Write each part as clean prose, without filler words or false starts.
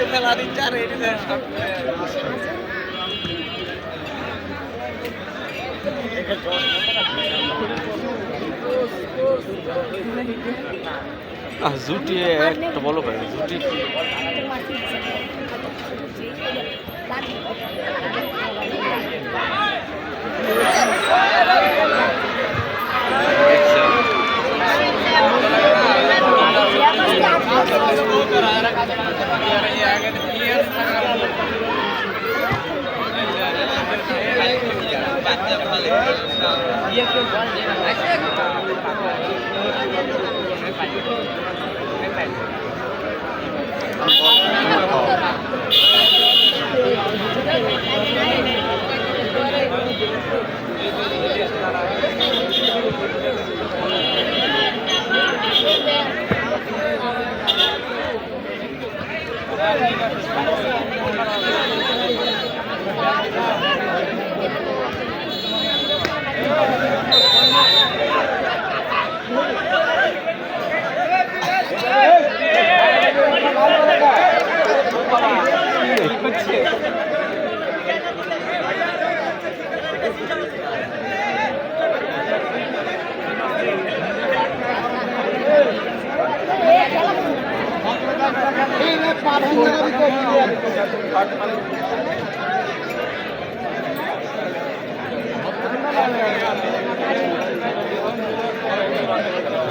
খেলা দিচ্ছে আর জুটি একটা বলো ভাই জুটি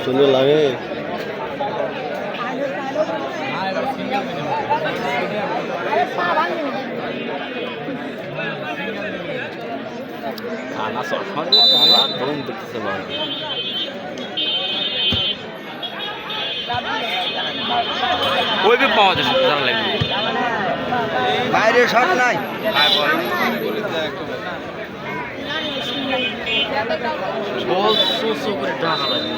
সুন্দর লাগে খানা সবসময় ধরুন দেখতেছে ওই বি পাওয়া যাচ্ছে জানা লাগবে বাইরে শট নাই বল সো করে ঢাকা লাগে